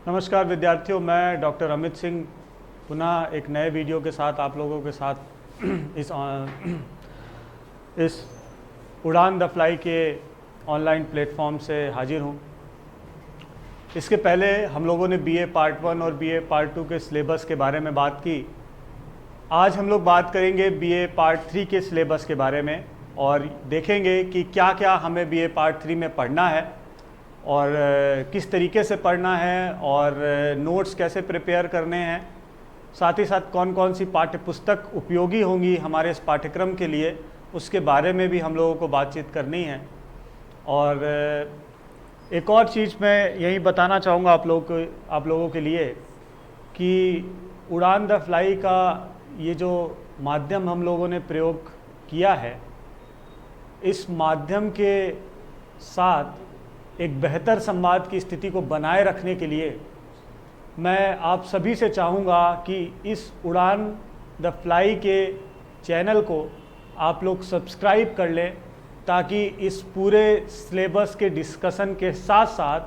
नमस्कार विद्यार्थियों, मैं डॉक्टर अमित सिंह पुनः एक नए वीडियो के साथ आप लोगों के साथ इस उड़ान द फ्लाई के ऑनलाइन प्लेटफॉर्म से हाजिर हूँ। इसके पहले हम लोगों ने बीए पार्ट 1 और बीए पार्ट 2 के सिलेबस के बारे में बात की। आज हम लोग बात करेंगे बीए पार्ट 3 के सिलेबस के बारे में और देखेंगे कि क्या क्या हमें बीए पार्ट 3 में पढ़ना है और किस तरीके से पढ़ना है और नोट्स कैसे प्रिपेयर करने हैं, साथ ही साथ कौन कौन सी पाठ्य पुस्तक उपयोगी होंगी हमारे इस पाठ्यक्रम के लिए, उसके बारे में भी हम लोगों को बातचीत करनी है। और एक और चीज़ मैं यही बताना चाहूँगा आप लोगों के लिए कि उड़ान द फ्लाई का ये जो माध्यम हम लोगों ने प्रयोग किया है, इस माध्यम के साथ एक बेहतर संवाद की स्थिति को बनाए रखने के लिए मैं आप सभी से चाहूँगा कि इस उड़ान द फ्लाई के चैनल को आप लोग सब्सक्राइब कर लें, ताकि इस पूरे सिलेबस के डिस्कशन के साथ साथ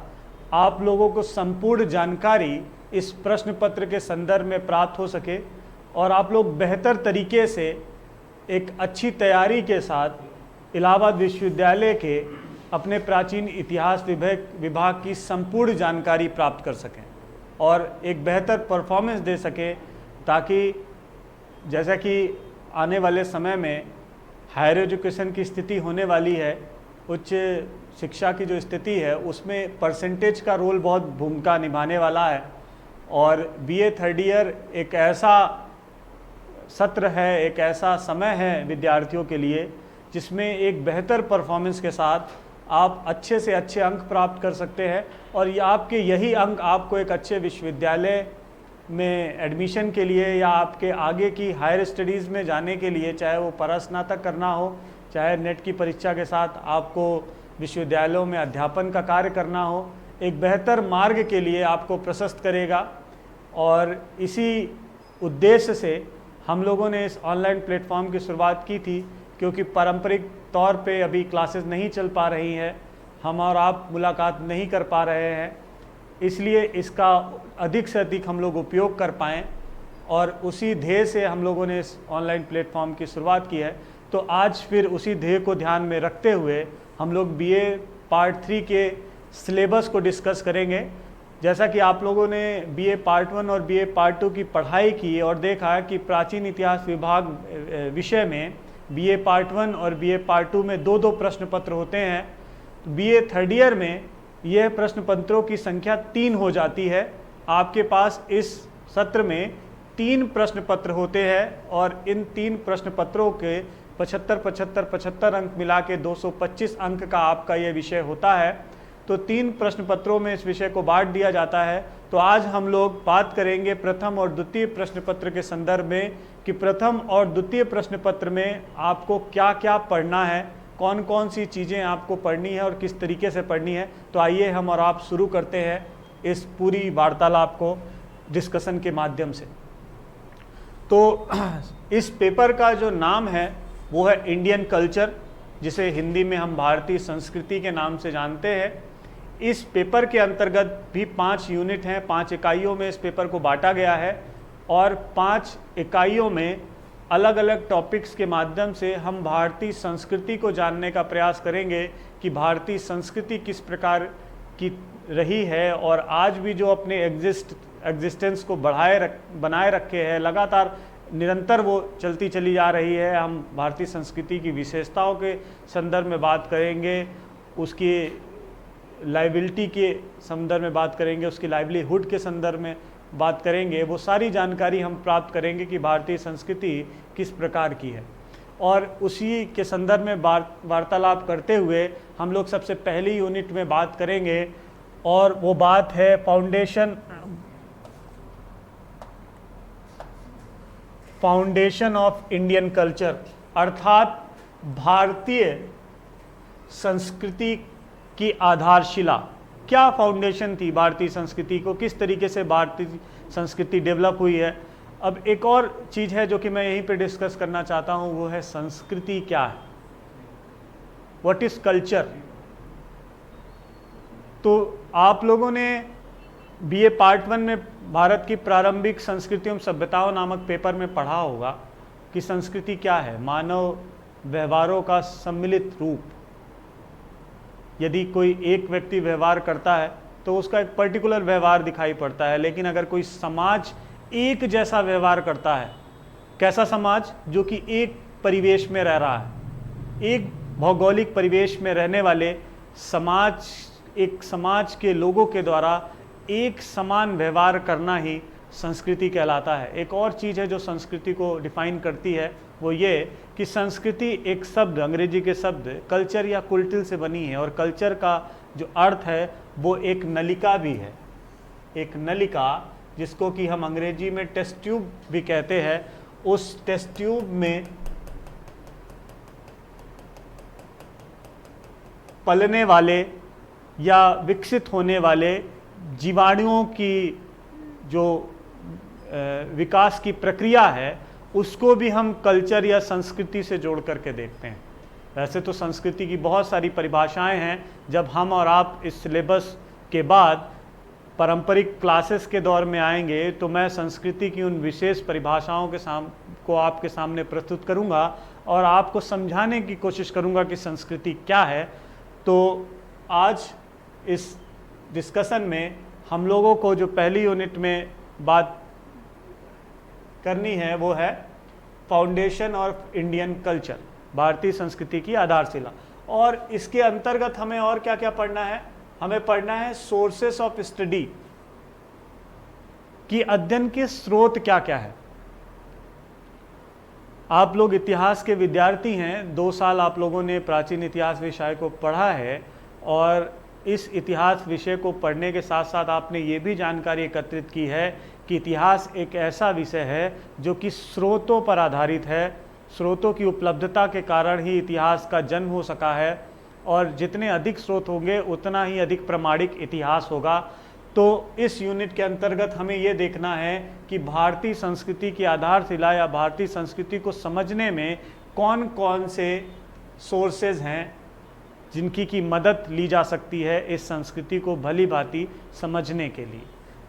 आप लोगों को संपूर्ण जानकारी इस प्रश्न पत्र के संदर्भ में प्राप्त हो सके और आप लोग बेहतर तरीके से एक अच्छी तैयारी के साथ इलाहाबाद विश्वविद्यालय के अपने प्राचीन इतिहास विभाग की संपूर्ण जानकारी प्राप्त कर सकें और एक बेहतर परफॉर्मेंस दे सकें, ताकि जैसा कि आने वाले समय में हायर एजुकेशन की स्थिति होने वाली है, उच्च शिक्षा की जो स्थिति है उसमें परसेंटेज का रोल बहुत भूमिका निभाने वाला है। और बीए थर्ड ईयर एक ऐसा सत्र है, एक ऐसा समय है विद्यार्थियों के लिए जिसमें एक बेहतर परफॉर्मेंस के साथ आप अच्छे से अच्छे अंक प्राप्त कर सकते हैं और ये आपके यही अंक आपको एक अच्छे विश्वविद्यालय में एडमिशन के लिए या आपके आगे की हायर स्टडीज़ में जाने के लिए, चाहे वो परास्नातक करना हो, चाहे नेट की परीक्षा के साथ आपको विश्वविद्यालयों में अध्यापन का कार्य करना हो, एक बेहतर मार्ग के लिए आपको प्रशस्त करेगा। और इसी उद्देश्य से हम लोगों ने इस ऑनलाइन प्लेटफॉर्म की शुरुआत की थी, क्योंकि पारंपरिक तौर पे अभी क्लासेस नहीं चल पा रही हैं, हम और आप मुलाकात नहीं कर पा रहे हैं, इसलिए इसका अधिक से अधिक हम लोग उपयोग कर पाएँ और उसी ध्येय से हम लोगों ने इस ऑनलाइन प्लेटफॉर्म की शुरुआत की है। तो आज फिर उसी ध्येय को ध्यान में रखते हुए हम लोग बीए पार्ट 3 के सिलेबस को डिस्कस करेंगे। जैसा कि आप लोगों ने बीए पार्ट 1 और बीए पार्ट 2 की पढ़ाई की और देखा कि प्राचीन इतिहास विभाग विषय में बीए पार्ट 1 और बीए पार्ट 2 में दो प्रश्न पत्र होते हैं। बीए थर्ड ईयर में यह प्रश्न पत्रों की संख्या 3 हो जाती है। आपके पास इस सत्र में 3 प्रश्न पत्र होते हैं और इन 3 प्रश्न पत्रों के 75 अंक मिला के 225 अंक का आपका यह विषय होता है। तो 3 प्रश्न पत्रों में इस विषय को बांट दिया जाता है। तो आज हम लोग बात करेंगे प्रथम और द्वितीय प्रश्न पत्र के संदर्भ में कि प्रथम और द्वितीय प्रश्न पत्र में आपको क्या क्या पढ़ना है, कौन कौन सी चीज़ें आपको पढ़नी है और किस तरीके से पढ़नी है। तो आइए हम और आप शुरू करते हैं इस पूरी वार्तालाप को डिस्कशन के माध्यम से। तो इस पेपर का जो नाम है वो है इंडियन कल्चर, जिसे हिंदी में हम भारतीय संस्कृति के नाम से जानते हैं। इस पेपर के अंतर्गत भी 5 यूनिट हैं, 5 इकाइयों में इस पेपर को बांटा गया है और 5 इकाइयों में अलग अलग टॉपिक्स के माध्यम से हम भारतीय संस्कृति को जानने का प्रयास करेंगे कि भारतीय संस्कृति किस प्रकार की रही है और आज भी जो अपने एग्जिस्टेंस को बनाए रखे है, लगातार निरंतर वो चलती चली जा रही है। हम भारतीय संस्कृति की विशेषताओं के संदर्भ में बात करेंगे, उसकी लाइबिलिटी के संदर्भ में बात करेंगे, उसकी लाइवलीहुड के संदर्भ में बात करेंगे। वो सारी जानकारी हम प्राप्त करेंगे कि भारतीय संस्कृति किस प्रकार की है। और उसी के संदर्भ में वार्तालाप करते हुए हम लोग सबसे पहली यूनिट में बात करेंगे और वो बात है फाउंडेशन ऑफ इंडियन कल्चर, अर्थात भारतीय संस्कृति की आधारशिला। क्या फाउंडेशन थी भारतीय संस्कृति को, किस तरीके से भारतीय संस्कृति डेवलप हुई है। अब एक और चीज़ है जो कि मैं यहीं पे डिस्कस करना चाहता हूँ, वो है संस्कृति क्या है, व्हाट इज़ कल्चर। तो आप लोगों ने बीए पार्ट 1 में भारत की प्रारंभिक संस्कृतियों एवं सभ्यताओं नामक पेपर में पढ़ा होगा कि संस्कृति क्या है, मानव व्यवहारों का सम्मिलित रूप। यदि कोई एक व्यक्ति व्यवहार करता है तो उसका एक पर्टिकुलर व्यवहार दिखाई पड़ता है, लेकिन अगर कोई समाज एक जैसा व्यवहार करता है, कैसा समाज, जो कि एक परिवेश में रह रहा है, एक भौगोलिक परिवेश में रहने वाले समाज, एक समाज के लोगों के द्वारा एक समान व्यवहार करना ही संस्कृति कहलाता है। एक और चीज़ है जो संस्कृति को डिफाइन करती है, वो ये कि संस्कृति एक शब्द, अंग्रेजी के शब्द कल्चर या कुल्टिल से बनी है, और कल्चर का जो अर्थ है वो एक नलिका भी है। एक नलिका जिसको कि हम अंग्रेजी में टेस्ट ट्यूब भी कहते हैं, उस टेस्ट ट्यूब में पलने वाले या विकसित होने वाले जीवाणुओं की जो विकास की प्रक्रिया है उसको भी हम कल्चर या संस्कृति से जोड़ करके देखते हैं। वैसे तो संस्कृति की बहुत सारी परिभाषाएं हैं। जब हम और आप इस सिलेबस के बाद पारंपरिक क्लासेस के दौर में आएंगे तो मैं संस्कृति की उन विशेष परिभाषाओं को आपके सामने प्रस्तुत करूंगा और आपको समझाने की कोशिश करूंगा कि संस्कृति क्या है। तो आज इस डिस्कशन में हम लोगों को जो पहली यूनिट में बात करनी है वो है फाउंडेशन ऑफ इंडियन कल्चर, भारतीय संस्कृति की आधारशिला। और इसके अंतर्गत हमें और क्या क्या पढ़ना है, हमें पढ़ना है सोर्सेस ऑफ स्टडी, कि अध्ययन के स्रोत क्या क्या है। आप लोग इतिहास के विद्यार्थी हैं, 2 साल आप लोगों ने प्राचीन इतिहास विषय को पढ़ा है, और इस इतिहास विषय को पढ़ने के साथ साथ आपने ये भी जानकारी एकत्रित की है कि इतिहास एक ऐसा विषय है जो कि स्रोतों पर आधारित है। स्रोतों की उपलब्धता के कारण ही इतिहास का जन्म हो सका है, और जितने अधिक स्रोत होंगे उतना ही अधिक प्रामाणिक इतिहास होगा। तो इस यूनिट के अंतर्गत हमें ये देखना है कि भारतीय संस्कृति की आधारशिला या भारतीय संस्कृति को समझने में कौन कौन से सोर्सेज हैं जिनकी की मदद ली जा सकती है इस संस्कृति को भली भांति समझने के लिए।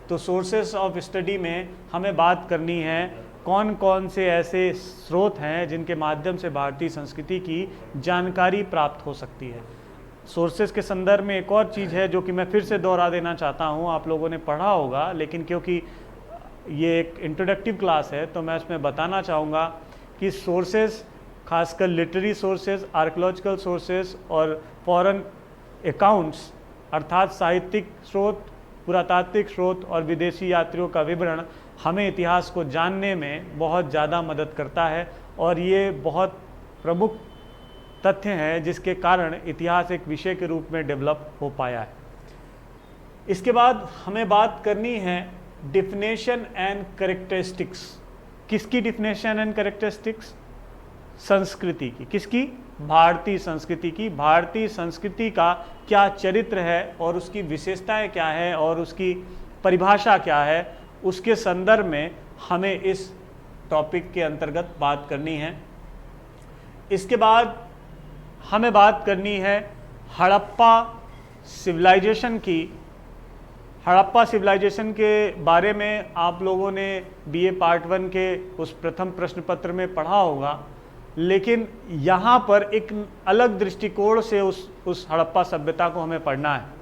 तो सोर्सेस ऑफ स्टडी में हमें बात करनी है कौन कौन से ऐसे स्रोत हैं जिनके माध्यम से भारतीय संस्कृति की जानकारी प्राप्त हो सकती है। सोर्सेस के संदर्भ में एक और चीज़ है जो कि मैं फिर से दोहरा देना चाहता हूँ, आप लोगों ने पढ़ा होगा, लेकिन क्योंकि ये एक इंट्रोडक्टिव क्लास है तो मैं इसमें बताना चाहूँगा कि सोर्सेस, खासकर लिटरेरी सोर्सेज, आर्कियोलॉजिकल सोर्सेज और फॉरेन अकाउंट्स अर्थात साहित्यिक स्रोत, पुरातात्विक स्रोत और विदेशी यात्रियों का विवरण हमें इतिहास को जानने में बहुत ज़्यादा मदद करता है, और ये बहुत प्रमुख तथ्य हैं जिसके कारण इतिहास एक विषय के रूप में डेवलप हो पाया है। इसके बाद हमें बात करनी है डिफिनेशन एंड कैरेक्टरिस्टिक्स। किसकी डिफिनेशन एंड कैरेक्टरिस्टिक्स? संस्कृति की। किसकी? भारतीय संस्कृति की। भारतीय संस्कृति का क्या चरित्र है और उसकी विशेषताएं क्या है और उसकी परिभाषा क्या है, उसके संदर्भ में हमें इस टॉपिक के अंतर्गत बात करनी है। इसके बाद हमें बात करनी है हड़प्पा सिविलाइजेशन की। हड़प्पा सिविलाइजेशन के बारे में आप लोगों ने बीए पार्ट 1 के उस प्रथम प्रश्न पत्र में पढ़ा होगा, लेकिन यहाँ पर एक अलग दृष्टिकोण से उस हड़प्पा सभ्यता को हमें पढ़ना है।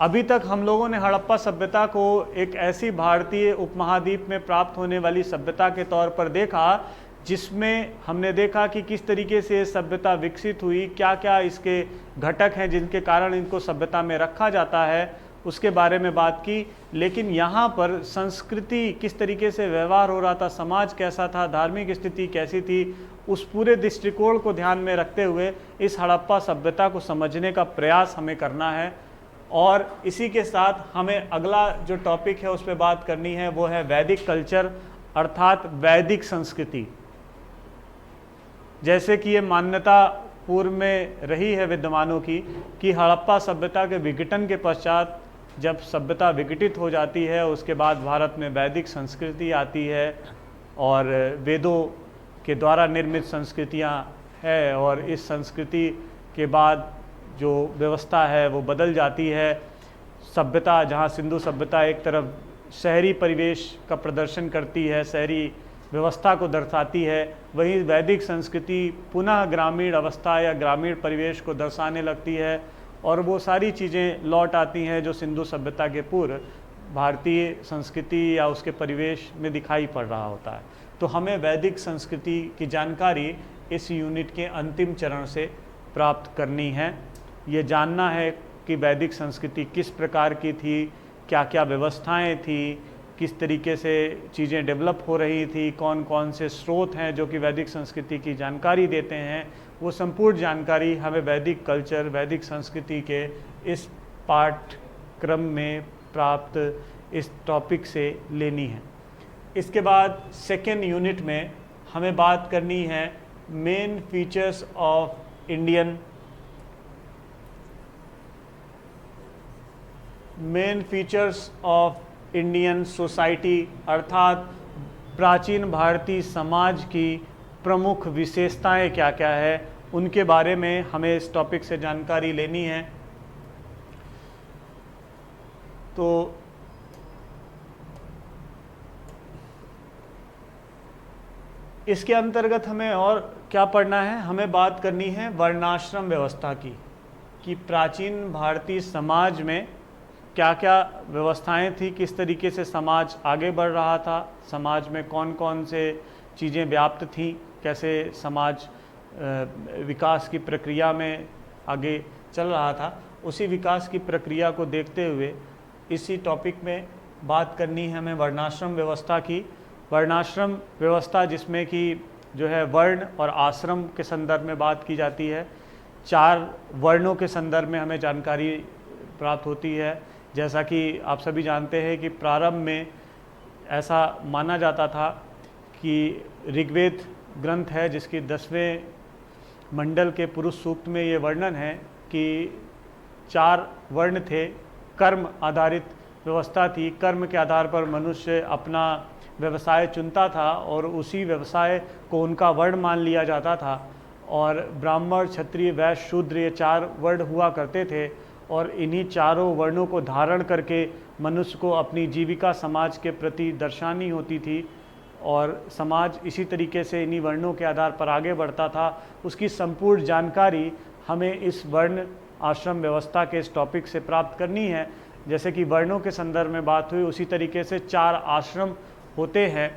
अभी तक हम लोगों ने हड़प्पा सभ्यता को एक ऐसी भारतीय उपमहाद्वीप में प्राप्त होने वाली सभ्यता के तौर पर देखा जिसमें हमने देखा कि किस तरीके से सभ्यता विकसित हुई, क्या क्या इसके घटक हैं जिनके कारण इनको सभ्यता में रखा जाता है, उसके बारे में बात की। लेकिन यहाँ पर संस्कृति किस तरीके से व्यवहार हो रहा था, समाज कैसा था, धार्मिक स्थिति कैसी थी, उस पूरे दृष्टिकोण को ध्यान में रखते हुए इस हड़प्पा सभ्यता को समझने का प्रयास हमें करना है। और इसी के साथ हमें अगला जो टॉपिक है उस पर बात करनी है, वो है वैदिक कल्चर अर्थात वैदिक संस्कृति। जैसे कि ये मान्यता पूर्व में रही है विद्वानों की कि हड़प्पा सभ्यता के विघटन के पश्चात जब सभ्यता विघटित हो जाती है उसके बाद भारत में वैदिक संस्कृति आती है और वेदों के द्वारा निर्मित संस्कृतियाँ है, और इस संस्कृति के बाद जो व्यवस्था है वो बदल जाती है। सभ्यता, जहाँ सिंधु सभ्यता एक तरफ शहरी परिवेश का प्रदर्शन करती है, शहरी व्यवस्था को दर्शाती है, वहीं वैदिक संस्कृति पुनः ग्रामीण अवस्था या ग्रामीण परिवेश को दर्शाने लगती है और वो सारी चीज़ें लौट आती हैं जो सिंधु सभ्यता के पूर्व भारतीय संस्कृति या उसके परिवेश में दिखाई पड़ रहा होता है। तो हमें वैदिक संस्कृति की जानकारी इस यूनिट के अंतिम चरण से प्राप्त करनी है। ये जानना है कि वैदिक संस्कृति किस प्रकार की थी, क्या क्या व्यवस्थाएं थी, किस तरीके से चीज़ें डेवलप हो रही थी, कौन कौन से स्रोत हैं जो कि वैदिक संस्कृति की जानकारी देते हैं। वो संपूर्ण जानकारी हमें वैदिक कल्चर, वैदिक संस्कृति के इस पाठ्यक्रम में प्राप्त इस टॉपिक से लेनी है। इसके बाद सेकेंड यूनिट में हमें बात करनी है main features of Indian society, अर्थात प्राचीन भारतीय समाज की प्रमुख विशेषताएं क्या क्या है, उनके बारे में हमें इस टॉपिक से जानकारी लेनी है। तो इसके अंतर्गत हमें और क्या पढ़ना है, हमें बात करनी है वर्णाश्रम व्यवस्था की, कि प्राचीन भारतीय समाज में क्या क्या व्यवस्थाएं थी, किस तरीके से समाज आगे बढ़ रहा था, समाज में कौन कौन से चीज़ें व्याप्त थी, कैसे समाज विकास की प्रक्रिया में आगे चल रहा था। उसी विकास की प्रक्रिया को देखते हुए इसी टॉपिक में बात करनी है हमें वर्णाश्रम व्यवस्था की। वर्णाश्रम व्यवस्था जिसमें कि जो है वर्ण और आश्रम के संदर्भ में बात की जाती है। 4 वर्णों के संदर्भ में हमें जानकारी प्राप्त होती है। जैसा कि आप सभी जानते हैं कि प्रारंभ में ऐसा माना जाता था कि ऋग्वेद ग्रंथ है जिसकी 10वें मंडल के पुरुष सूक्त में ये वर्णन है कि 4 वर्ण थे। कर्म आधारित व्यवस्था थी, कर्म के आधार पर मनुष्य अपना व्यवसाय चुनता था और उसी व्यवसाय को उनका वर्ण मान लिया जाता था। और ब्राह्मण, क्षत्रिय, वैश्य, शूद्र, ये 4 वर्ण हुआ करते थे और इन्हीं चारों वर्णों को धारण करके मनुष्य को अपनी जीविका समाज के प्रति दर्शानी होती थी और समाज इसी तरीके से इन्हीं वर्णों के आधार पर आगे बढ़ता था। उसकी संपूर्ण जानकारी हमें इस वर्ण आश्रम व्यवस्था के इस टॉपिक से प्राप्त करनी है। जैसे कि वर्णों के संदर्भ में बात हुई, उसी तरीके से 4 आश्रम होते हैं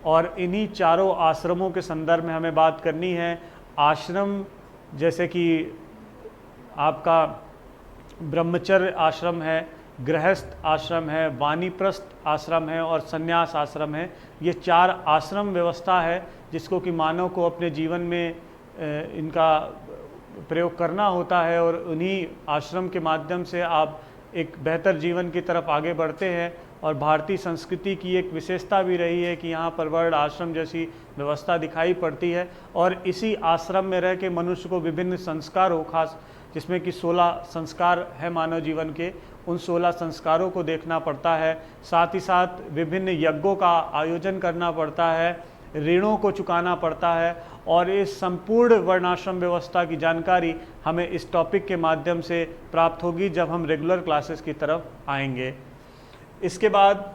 और इन्हीं चारों आश्रमों के संदर्भ में हमें बात करनी है। आश्रम जैसे कि आपका ब्रह्मचर्य आश्रम है, गृहस्थ आश्रम है, वानिप्रस्थ आश्रम है और संन्यास आश्रम है। ये 4 आश्रम व्यवस्था है जिसको कि मानव को अपने जीवन में इनका प्रयोग करना होता है और उन्हीं आश्रम के माध्यम से आप एक बेहतर जीवन की तरफ आगे बढ़ते हैं। और भारतीय संस्कृति की एक विशेषता भी रही है कि यहाँ पर वर्ण आश्रम जैसी व्यवस्था दिखाई पड़ती है और इसी आश्रम में रह के मनुष्य को विभिन्न संस्कारों, खास जिसमें कि 16 संस्कार है मानव जीवन के, उन 16 संस्कारों को देखना पड़ता है। साथ ही साथ विभिन्न यज्ञों का आयोजन करना पड़ता है, ऋणों को चुकाना पड़ता है और इस संपूर्ण वर्णाश्रम व्यवस्था की जानकारी हमें इस टॉपिक के माध्यम से प्राप्त होगी जब हम रेगुलर क्लासेस की तरफ आएंगे। इसके बाद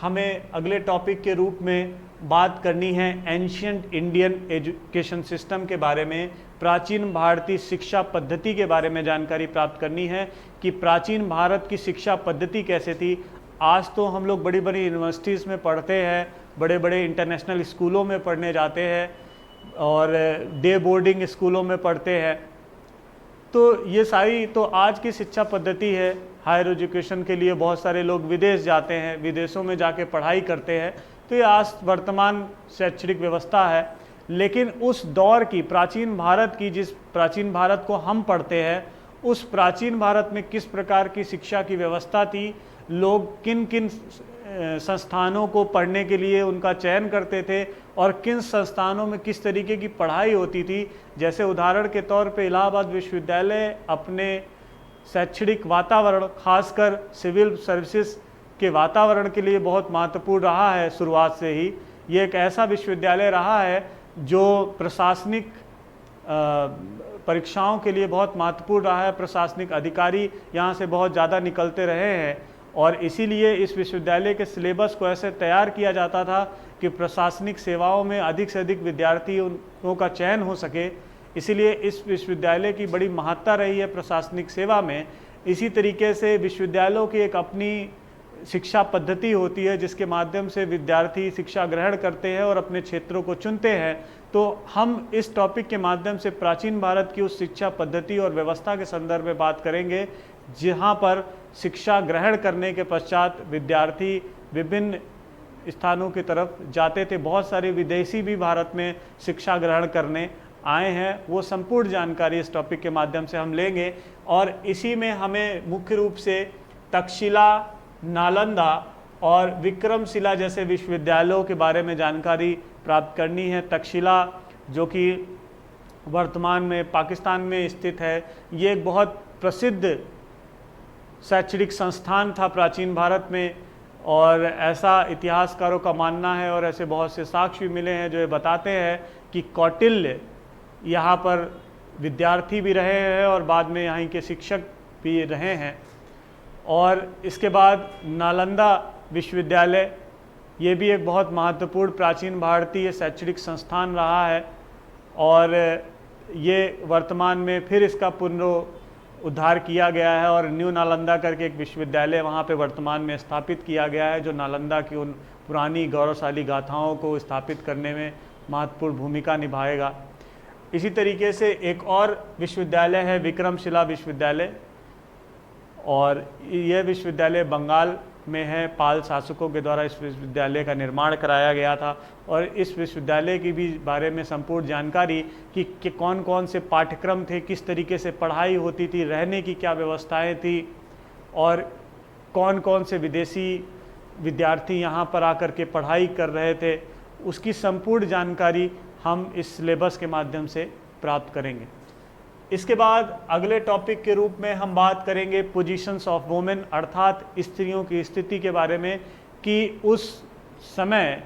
हमें अगले टॉपिक के रूप में बात करनी है एंशिएंट इंडियन एजुकेशन सिस्टम के बारे में, प्राचीन भारतीय शिक्षा पद्धति के बारे में जानकारी प्राप्त करनी है कि प्राचीन भारत की शिक्षा पद्धति कैसे थी। आज तो हम लोग बड़ी बड़ी यूनिवर्सिटीज़ में पढ़ते हैं, बड़े बड़े इंटरनेशनल स्कूलों में पढ़ने जाते हैं और डे बोर्डिंग स्कूलों में पढ़ते हैं। तो ये सारी तो आज की शिक्षा पद्धति है। हायर एजुकेशन के लिए बहुत सारे लोग विदेश जाते हैं, विदेशों में जाके पढ़ाई करते हैं। तो ये आज वर्तमान शैक्षणिक व्यवस्था है। लेकिन उस दौर की प्राचीन भारत की, जिस प्राचीन भारत को हम पढ़ते हैं, उस प्राचीन भारत में किस प्रकार की शिक्षा की व्यवस्था थी, लोग किन किन संस्थानों को पढ़ने के लिए उनका चयन करते थे और किन संस्थानों में किस तरीके की पढ़ाई होती थी। जैसे उदाहरण के तौर पे इलाहाबाद विश्वविद्यालय अपने शैक्षणिक वातावरण, खासकर सिविल सर्विसेज के वातावरण के लिए बहुत महत्वपूर्ण रहा है। शुरुआत से ही ये एक ऐसा विश्वविद्यालय रहा है जो प्रशासनिक परीक्षाओं के लिए बहुत महत्वपूर्ण रहा है। प्रशासनिक अधिकारी यहाँ से बहुत ज़्यादा निकलते रहे हैं और इसीलिए इस विश्वविद्यालय के सिलेबस को ऐसे तैयार किया जाता था कि प्रशासनिक सेवाओं में अधिक से अधिक विद्यार्थियों का चयन हो सके। इसीलिए इस विश्वविद्यालय की बड़ी महत्ता रही है प्रशासनिक सेवा में। इसी तरीके से विश्वविद्यालयों की एक अपनी शिक्षा पद्धति होती है जिसके माध्यम से विद्यार्थी शिक्षा ग्रहण करते हैं और अपने क्षेत्रों को चुनते हैं। तो हम इस टॉपिक के माध्यम से प्राचीन भारत की उस शिक्षा पद्धति और व्यवस्था के संदर्भ में बात करेंगे जहाँ पर शिक्षा ग्रहण करने के पश्चात विद्यार्थी विभिन्न स्थानों की तरफ जाते थे। बहुत सारे विदेशी भी भारत में शिक्षा ग्रहण करने आए हैं। वो संपूर्ण जानकारी इस टॉपिक के माध्यम से हम लेंगे और इसी में हमें मुख्य रूप से तक्षशिला, नालंदा और विक्रमशिला जैसे विश्वविद्यालयों के बारे में जानकारी प्राप्त करनी है। तक्षशिला जो कि वर्तमान में पाकिस्तान में स्थित है, ये एक बहुत प्रसिद्ध शैक्षणिक संस्थान था प्राचीन भारत में और ऐसा इतिहासकारों का मानना है और ऐसे बहुत से साक्ष्य मिले हैं जो ये बताते हैं कि कौटिल्य यहाँ पर विद्यार्थी भी रहे हैं और बाद में यहाँ के शिक्षक भी रहे हैं। और इसके बाद नालंदा विश्वविद्यालय, ये भी एक बहुत महत्वपूर्ण प्राचीन भारतीय शैक्षणिक संस्थान रहा है और ये वर्तमान में फिर इसका पुनरुद्धार किया गया है और न्यू नालंदा करके एक विश्वविद्यालय वहाँ पे वर्तमान में स्थापित किया गया है जो नालंदा की उन पुरानी गौरवशाली गाथाओं को स्थापित करने में महत्वपूर्ण भूमिका निभाएगा। इसी तरीके से एक और विश्वविद्यालय है विक्रमशिला विश्वविद्यालय और यह विश्वविद्यालय बंगाल में है। पाल शासकों के द्वारा इस विश्वविद्यालय का निर्माण कराया गया था और इस विश्वविद्यालय की भी बारे में संपूर्ण जानकारी कि कौन कौन से पाठ्यक्रम थे, किस तरीके से पढ़ाई होती थी, रहने की क्या व्यवस्थाएं थी और कौन कौन से विदेशी विद्यार्थी यहाँ पर आकर के पढ़ाई कर रहे थे, उसकी संपूर्ण जानकारी हम इस सिलेबस के माध्यम से प्राप्त करेंगे। इसके बाद अगले टॉपिक के रूप में हम बात करेंगे पोजीशंस ऑफ वुमेन, अर्थात स्त्रियों की स्थिति के बारे में कि उस समय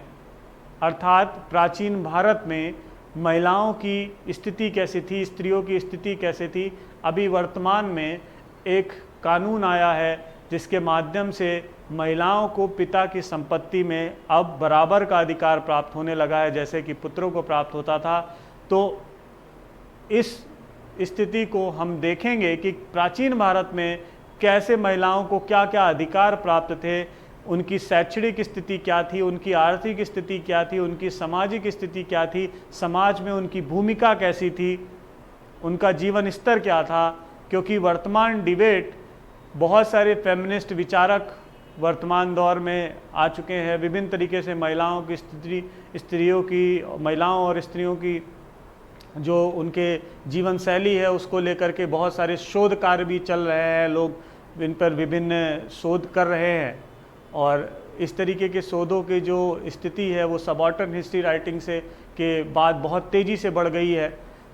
अर्थात प्राचीन भारत में महिलाओं की स्थिति कैसी थी, स्त्रियों की स्थिति कैसी थी। अभी वर्तमान में एक कानून आया है जिसके माध्यम से महिलाओं को पिता की संपत्ति में अब बराबर का अधिकार प्राप्त होने लगा है जैसे कि पुत्रों को प्राप्त होता था। तो इस स्थिति को हम देखेंगे कि प्राचीन भारत में कैसे महिलाओं को क्या क्या अधिकार प्राप्त थे, उनकी शैक्षणिक स्थिति क्या थी, उनकी आर्थिक स्थिति क्या थी, उनकी सामाजिक स्थिति क्या थी, समाज में उनकी भूमिका कैसी थी, उनका जीवन स्तर क्या था। क्योंकि वर्तमान डिबेट बहुत सारे फेमिनिस्ट विचारक वर्तमान दौर में आ चुके हैं। विभिन्न तरीके से महिलाओं की स्थिति, स्त्रियों की, महिलाओं और स्त्रियों की जो उनके जीवन शैली है उसको लेकर के बहुत सारे शोध कार्य भी चल रहे हैं। लोग इन पर विभिन्न शोध कर रहे हैं और इस तरीके के शोधों की जो स्थिति है वो सबऑर्डन हिस्ट्री राइटिंग से के बाद बहुत तेज़ी से बढ़ गई है।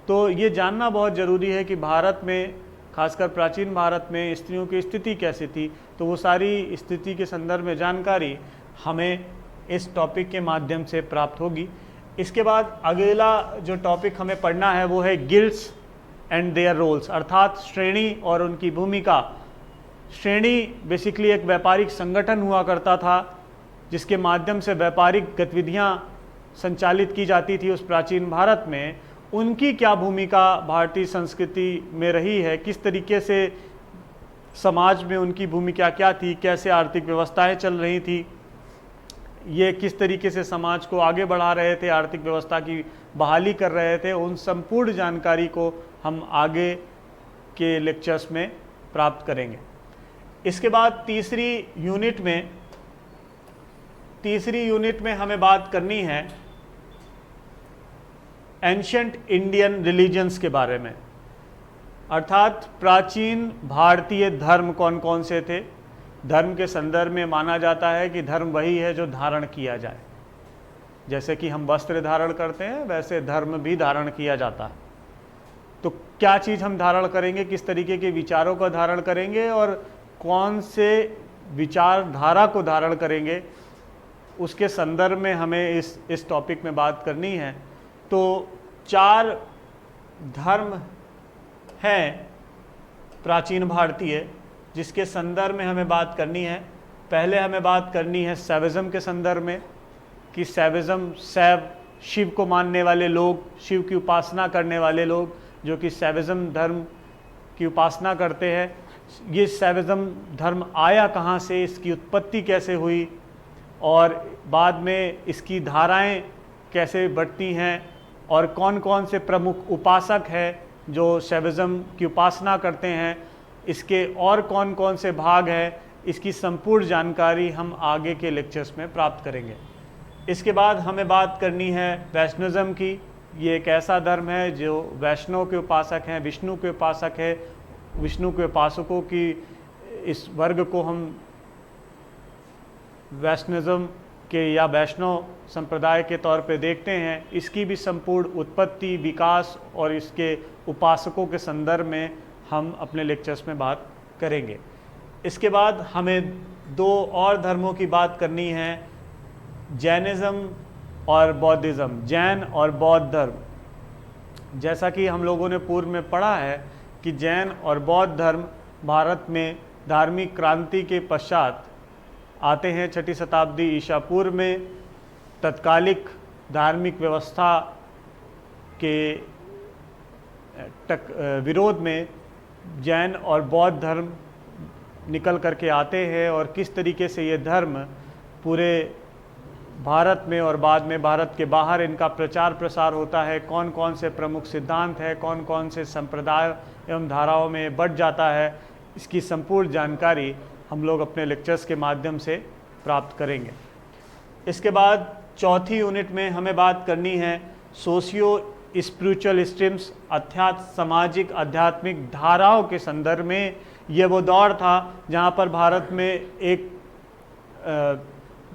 तो ये जानना बहुत ज़रूरी है कि भारत में, खासकर प्राचीन भारत में स्त्रियों की स्थिति कैसी थी। तो वो सारी स्थिति के संदर्भ में जानकारी हमें इस टॉपिक के माध्यम से प्राप्त होगी। इसके बाद अगला जो टॉपिक हमें पढ़ना है वो है गिल्ड्स एंड देयर रोल्स, अर्थात श्रेणी और उनकी भूमिका। श्रेणी बेसिकली एक व्यापारिक संगठन हुआ करता था जिसके माध्यम से व्यापारिक गतिविधियां संचालित की जाती थी उस प्राचीन भारत में। उनकी क्या भूमिका भारतीय संस्कृति में रही है, किस तरीके से समाज में उनकी भूमिका क्या थी, कैसे आर्थिक व्यवस्थाएं चल रही थी, ये किस तरीके से समाज को आगे बढ़ा रहे थे, आर्थिक व्यवस्था की बहाली कर रहे थे, उन संपूर्ण जानकारी को हम आगे के लेक्चर्स में प्राप्त करेंगे। इसके बाद तीसरी यूनिट में हमें बात करनी है एंशिएंट इंडियन रिलीजन्स के बारे में, अर्थात प्राचीन भारतीय धर्म कौन कौन से थे। धर्म के संदर्भ में माना जाता है कि धर्म वही है जो धारण किया जाए। जैसे कि हम वस्त्र धारण करते हैं वैसे धर्म भी धारण किया जाता है। तो क्या चीज़ हम धारण करेंगे, किस तरीके के विचारों का धारण करेंगे और कौन से विचारधारा को धारण करेंगे, उसके संदर्भ में हमें इस टॉपिक में बात करनी है। तो 4 धर्म हैं प्राचीन भारतीय, जिसके संदर्भ में हमें बात करनी है। पहले हमें बात करनी है शैविज्म के संदर्भ में कि शैविज्म, शैव शिव को मानने वाले लोग, शिव की उपासना करने वाले लोग जो कि शैविज्म धर्म की उपासना करते हैं, ये शैविज्म धर्म आया कहाँ से, इसकी उत्पत्ति कैसे हुई और बाद में इसकी धाराएं कैसे बढ़ती हैं और कौन कौन से प्रमुख उपासक हैं जो शैविज्म की उपासना करते हैं, इसके और कौन कौन से भाग हैं, इसकी संपूर्ण जानकारी हम आगे के लेक्चर्स में प्राप्त करेंगे। इसके बाद हमें बात करनी है वैष्णविज्म की। ये एक ऐसा धर्म है जो वैष्णव के उपासक हैं, विष्णु के उपासक है, विष्णु के उपासकों की इस वर्ग को हम वैष्णविज्म के या वैष्णव संप्रदाय के तौर पे देखते हैं। इसकी भी संपूर्ण उत्पत्ति, विकास और इसके उपासकों के संदर्भ में हम अपने लेक्चर्स में बात करेंगे। इसके बाद हमें दो और धर्मों की बात करनी है, जैनिज़्म और बौद्धिज़्म, जैन और बौद्ध धर्म। जैसा कि हम लोगों ने पूर्व में पढ़ा है कि जैन और बौद्ध धर्म भारत में धार्मिक क्रांति के पश्चात आते हैं। 6ठी शताब्दी ईसा पूर्व में तत्कालिक धार्मिक व्यवस्था के विरोध में जैन और बौद्ध धर्म निकल करके आते हैं और किस तरीके से ये धर्म पूरे भारत में और बाद में भारत के बाहर इनका प्रचार प्रसार होता है, कौन कौन से प्रमुख सिद्धांत है, कौन कौन से संप्रदाय एवं धाराओं में बढ़ जाता है, इसकी संपूर्ण जानकारी हम लोग अपने लेक्चर्स के माध्यम से प्राप्त करेंगे। इसके बाद चौथी यूनिट में हमें बात करनी है सोशियो स्पिरिचुअल स्ट्रीम्स, अर्थात सामाजिक आध्यात्मिक धाराओं के संदर्भ में। ये वो दौर था जहाँ पर भारत में एक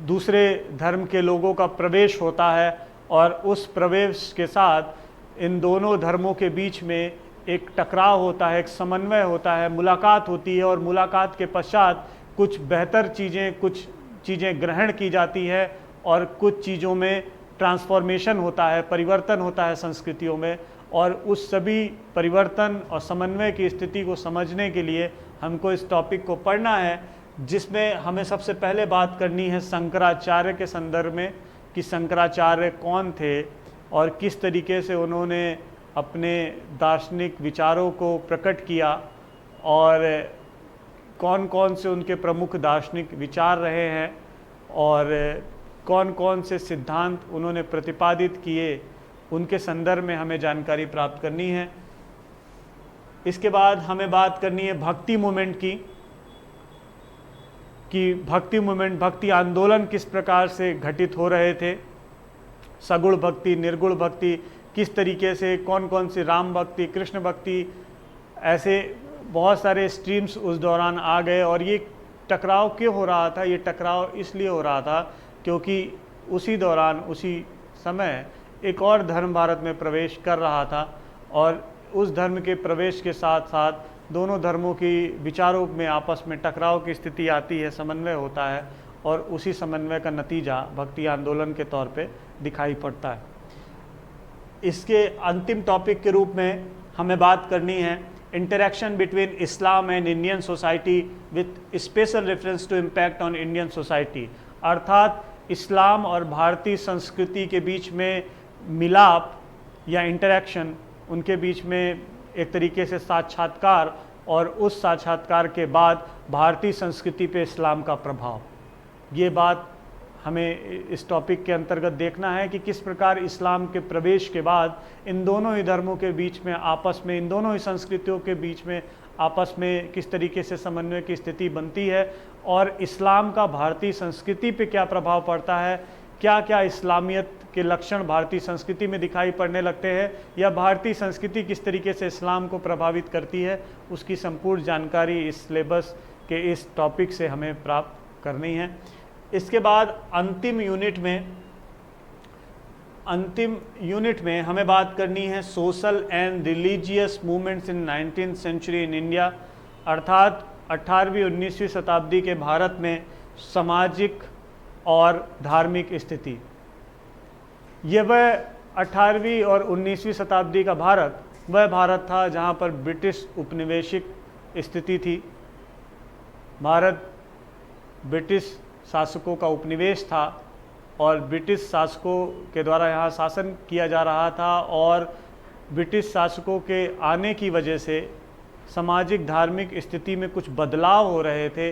दूसरे धर्म के लोगों का प्रवेश होता है और उस प्रवेश के साथ इन दोनों धर्मों के बीच में एक टकराव होता है, एक समन्वय होता है, मुलाकात होती है और मुलाकात के पश्चात कुछ बेहतर चीज़ें, कुछ चीज़ें ग्रहण की जाती है और कुछ चीज़ों में ट्रांसफॉर्मेशन होता है, परिवर्तन होता है संस्कृतियों में। और उस सभी परिवर्तन और समन्वय की स्थिति को समझने के लिए हमको इस टॉपिक को पढ़ना है, जिसमें हमें सबसे पहले बात करनी है शंकराचार्य के संदर्भ में कि शंकराचार्य कौन थे और किस तरीके से उन्होंने अपने दार्शनिक विचारों को प्रकट किया और कौन कौन से उनके प्रमुख दार्शनिक विचार रहे हैं और कौन कौन से सिद्धांत उन्होंने प्रतिपादित किए, उनके संदर्भ में हमें जानकारी प्राप्त करनी है। इसके बाद हमें बात करनी है भक्ति मूवमेंट की कि भक्ति मूवमेंट, भक्ति आंदोलन किस प्रकार से घटित हो रहे थे, सगुण भक्ति, निर्गुण भक्ति, किस तरीके से, कौन कौन सी राम भक्ति, कृष्ण भक्ति, ऐसे बहुत सारे स्ट्रीम्स उस दौरान आ गए। और ये टकराव क्यों हो रहा था? ये टकराव इसलिए हो रहा था क्योंकि उसी दौरान, उसी समय एक और धर्म भारत में प्रवेश कर रहा था और उस धर्म के प्रवेश के साथ साथ दोनों धर्मों की विचारों में आपस में टकराव की स्थिति आती है, समन्वय होता है और उसी समन्वय का नतीजा भक्ति आंदोलन के तौर पे दिखाई पड़ता है। इसके अंतिम टॉपिक के रूप में हमें बात करनी है interaction between Islam and Indian society with special reference to impact on Indian society, अर्थात इस्लाम और भारतीय संस्कृति के बीच में मिलाप या इंटरेक्शन, उनके बीच में एक तरीके से साक्षात्कार और उस साक्षात्कार के बाद भारतीय संस्कृति पे इस्लाम का प्रभाव। ये बात हमें इस टॉपिक के अंतर्गत देखना है कि किस प्रकार इस्लाम के प्रवेश के बाद इन दोनों ही धर्मों के बीच में आपस में, इन दोनों ही संस्कृतियों के बीच में आपस में किस तरीके से समन्वय की स्थिति बनती है और इस्लाम का भारतीय संस्कृति पे क्या प्रभाव पड़ता है, क्या क्या इस्लामियत के लक्षण भारतीय संस्कृति में दिखाई पड़ने लगते हैं या भारतीय संस्कृति किस तरीके से इस्लाम को प्रभावित करती है, उसकी संपूर्ण जानकारी इस सिलेबस के इस टॉपिक से हमें प्राप्त करनी है। इसके बाद अंतिम यूनिट में हमें बात करनी है social and religious movements in 19th century in India, अर्थात 18वीं 19वीं शताब्दी के भारत में सामाजिक और धार्मिक स्थिति। ये वह 18वीं और 19वीं शताब्दी का भारत वह भारत था जहाँ पर ब्रिटिश उपनिवेशिक स्थिति थी। भारत ब्रिटिश शासकों का उपनिवेश था और ब्रिटिश शासकों के द्वारा यहाँ शासन किया जा रहा था, और ब्रिटिश शासकों के आने की वजह से सामाजिक धार्मिक स्थिति में कुछ बदलाव हो रहे थे,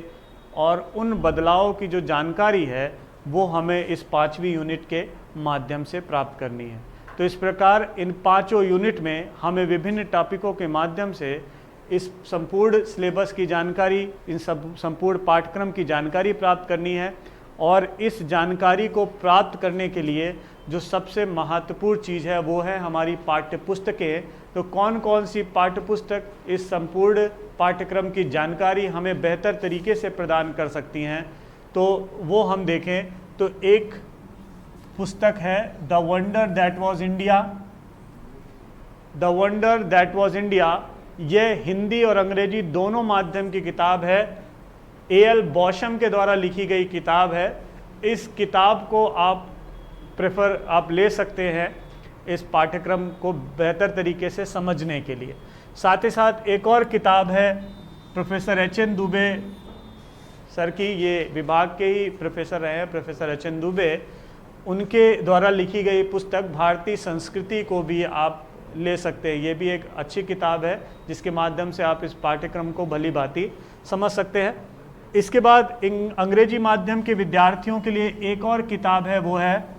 और उन बदलावों की जो जानकारी है वो हमें इस 5वीं यूनिट के माध्यम से प्राप्त करनी है। तो इस प्रकार इन 5 यूनिट में हमें विभिन्न टॉपिकों के माध्यम से इस संपूर्ण सिलेबस की जानकारी, इन संपूर्ण पाठ्यक्रम की जानकारी प्राप्त करनी है। और इस जानकारी को प्राप्त करने के लिए जो सबसे महत्वपूर्ण चीज़ है वो है हमारी पाठ्य पुस्तकें। तो कौन कौन सी पाठ्य पुस्तक इस संपूर्ण पाठ्यक्रम की जानकारी हमें बेहतर तरीके से प्रदान कर सकती हैं, तो वो हम देखें। तो एक पुस्तक है the wonder that was India. The wonder that was India, यह हिंदी और अंग्रेजी दोनों माध्यम की किताब है। A.L. बॉशम के द्वारा लिखी गई किताब है। इस किताब को आप ले सकते हैं इस पाठ्यक्रम को बेहतर तरीके से समझने के लिए। साथ ही साथ एक और किताब है प्रोफेसर H.N. दुबे सर की, ये विभाग के ही प्रोफेसर रहे हैं, प्रोफेसर H.N. दुबे, उनके द्वारा लिखी गई पुस्तक भारतीय संस्कृति को भी आप ले सकते हैं। ये भी एक अच्छी किताब है जिसके माध्यम से आप इस पाठ्यक्रम को भली भांति समझ सकते हैं। इसके बाद अंग्रेजी माध्यम के विद्यार्थियों के लिए एक और किताब है, वो है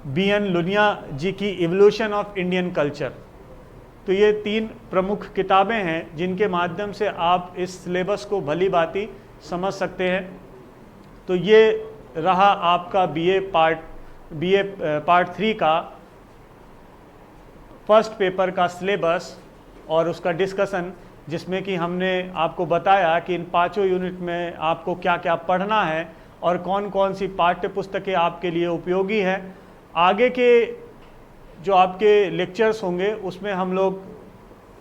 B.N. लुनिया जी की इवोल्यूशन ऑफ इंडियन कल्चर। तो ये 3 प्रमुख किताबें हैं जिनके माध्यम से आप इस सिलेबस को भली भांति समझ सकते हैं। तो ये रहा आपका BA पार्ट 3 का फर्स्ट पेपर का सिलेबस और उसका डिस्कशन, जिसमें कि हमने आपको बताया कि इन 5 यूनिट में आपको क्या क्या पढ़ना है और कौन कौन सी पाठ्य पुस्तकें आपके लिए उपयोगी है। आगे के जो आपके लेक्चर्स होंगे उसमें हम लोग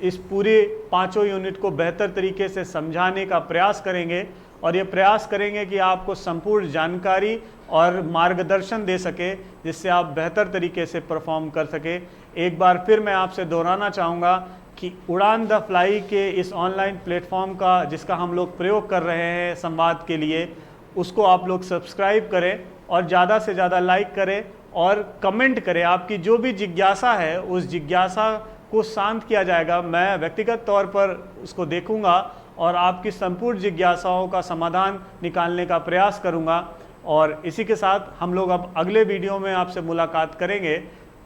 इस पूरे 5 यूनिट को बेहतर तरीके से समझाने का प्रयास करेंगे, और ये प्रयास करेंगे कि आपको संपूर्ण जानकारी और मार्गदर्शन दे सके जिससे आप बेहतर तरीके से परफॉर्म कर सके। एक बार फिर मैं आपसे दोहराना चाहूँगा कि उड़ान द फ्लाई के इस ऑनलाइन प्लेटफॉर्म का जिसका हम लोग प्रयोग कर रहे हैं संवाद के लिए, उसको आप लोग सब्सक्राइब करें और ज़्यादा से ज़्यादा लाइक करें और कमेंट करें। आपकी जो भी जिज्ञासा है उस जिज्ञासा को शांत किया जाएगा। मैं व्यक्तिगत तौर पर उसको देखूंगा और आपकी संपूर्ण जिज्ञासाओं का समाधान निकालने का प्रयास करूंगा। और इसी के साथ हम लोग अब अगले वीडियो में आपसे मुलाकात करेंगे,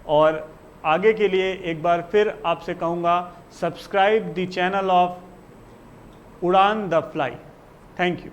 और आगे के लिए एक बार फिर आपसे कहूँगा, सब्सक्राइब द चैनल ऑफ उड़ान द फ्लाई। Thank you.